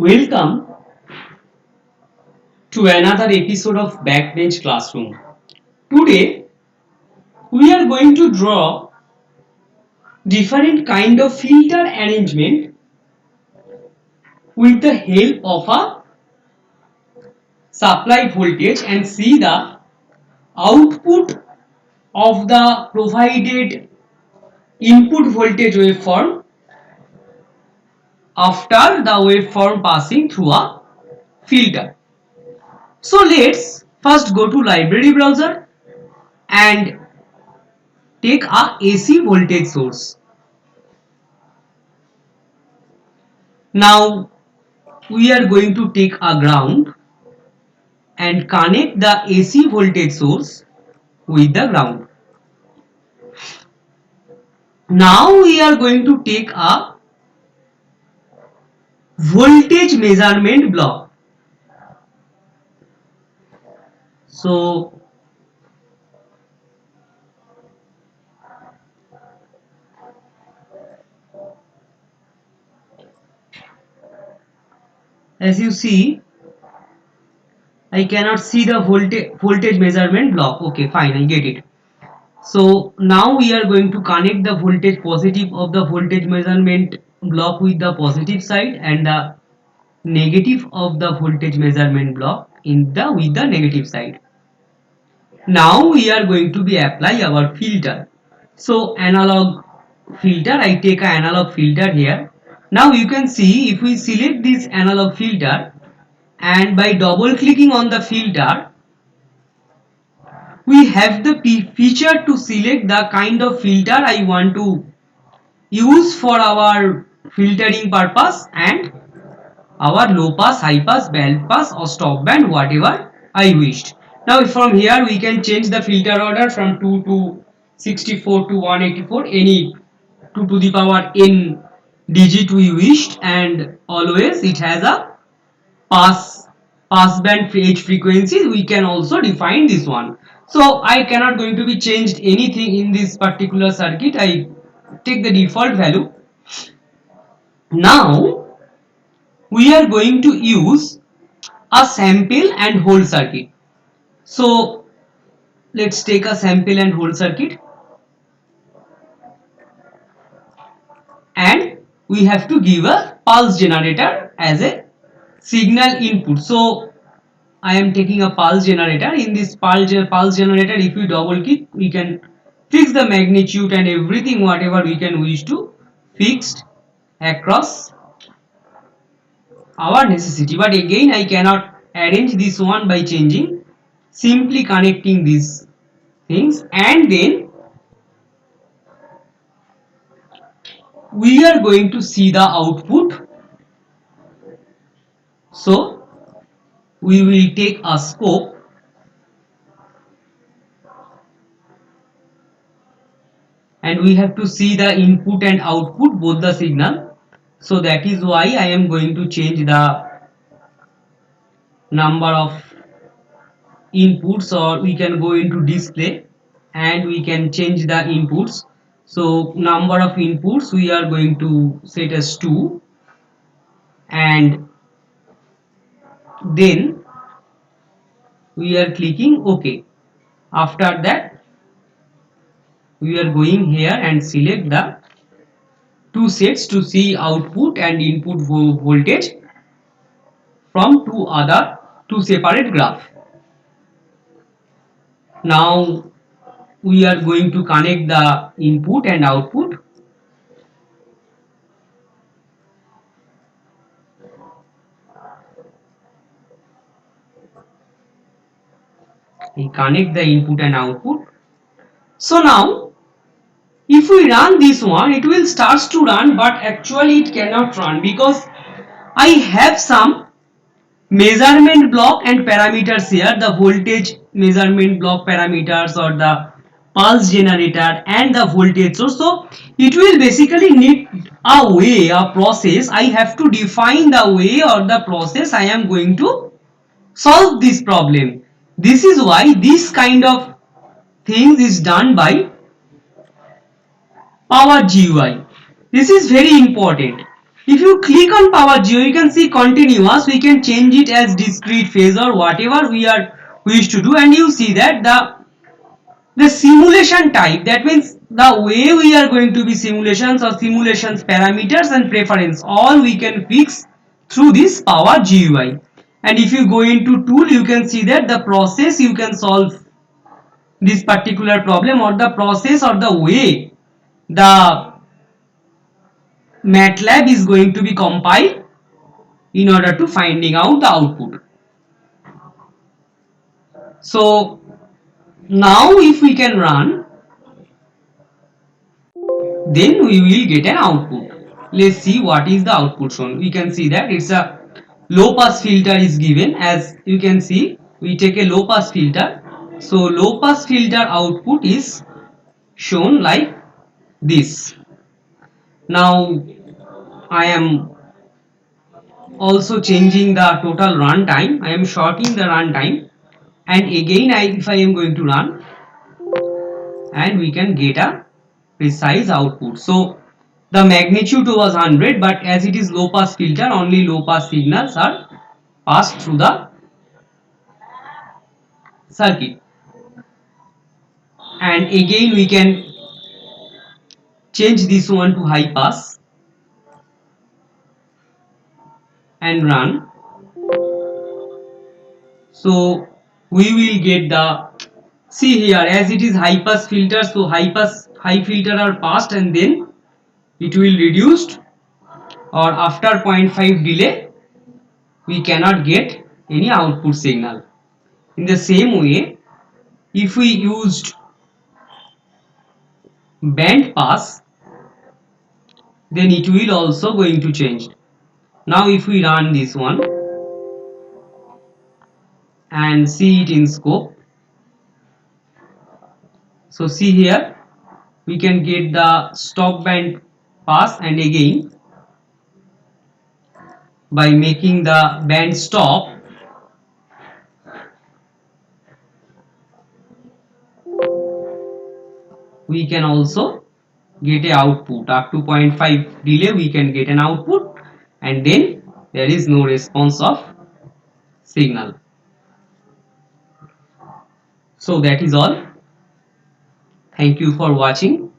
Welcome to another episode of Backbench Classroom. Today we are going to draw different kind of filter arrangement with the help of a supply voltage and see the output of the provided input voltage waveform after the waveform passing through a filter. So let's first go to library browser and take a AC voltage source. Now we are going to take a ground and connect the AC voltage source with the ground. Now we are going to take a voltage measurement block. So as you see, I cannot see the voltage measurement block. Okay, fine, I get it. So now we are going to connect the voltage positive of the voltage measurement block with the positive side and the negative of the voltage measurement block with the negative side. Now we are going to be apply our filter. So analog filter, I take an analog filter here. Now you can see if we select this analog filter and by double clicking on the filter, we have the feature to select the kind of filter I want to use for our filtering purpose and our low pass, high pass, band pass or stop band, whatever I wished. Now from here we can change the filter order from 2 to 64 to 184, any 2 to the power n digit we wished, and always it has a pass band edge frequency. We can also define this one. So I cannot going to be changed anything in this particular circuit. I take the default value. Now we are going to use a sample and hold circuit. So let's take a sample and hold circuit, and we have to give a pulse generator as a signal input. So I am taking a pulse generator. In this pulse generator, if we double click, we can fix the magnitude and everything whatever we can wish to fixed across our necessity. But again I cannot arrange this one by changing, simply connecting these things, and then we are going to see the output. So we will take a scope and we have to see the input and output, both the signal. So that is why I am going to change the number of inputs, or we can go into display and we can change the inputs. So number of inputs we are going to set as 2, and then we are clicking OK. After that we are going here and select the two sets to see output and input voltage from two separate graph. Now we are going to connect the input and output. We connect the input and output. So now if we run this one, it will start to run, but actually it cannot run because I have some measurement block and parameters here, the voltage measurement block parameters or the pulse generator and the voltage source. So it will basically need a way, a process. I have to define the way or the process I am going to solve this problem. This is why this kind of things is done by Power GUI. This is very important. If you click on power geo, you can see continuous. We can change it as discrete phase or whatever we wish to do, and you see that the simulation type, that means the way we are going to be simulations or simulations parameters and preference, all we can fix through this power GUI. And if you go into tool, you can see that the process you can solve this particular problem, or the process or the way the MATLAB is going to be compiled in order to finding out the output. So now if we can run, then we will get an output. Let's see what is the output shown. We can see that it's a low pass filter is given. As you can see, we take a low pass filter. So low pass filter output is shown like this. Now I am also changing the total run time. I am shortening the run time, and again if I am going to run, and we can get a precise output. So the magnitude was 100, but as it is low pass filter, only low pass signals are passed through the circuit. And again we can change this one to high pass and run. So we will get the, see here, as it is high pass filter, so high filter are passed and then it will reduced, or after 0.5 delay we cannot get any output signal. In the same way, if we used band pass, then it will also going to change. Now if we run this one and see it in scope, so see here we can get the stop band pass, and again by making the band stop, we can also get a output. Up to 0.5 delay we can get an output, and then there is no response of signal. So that is all. Thank you for watching.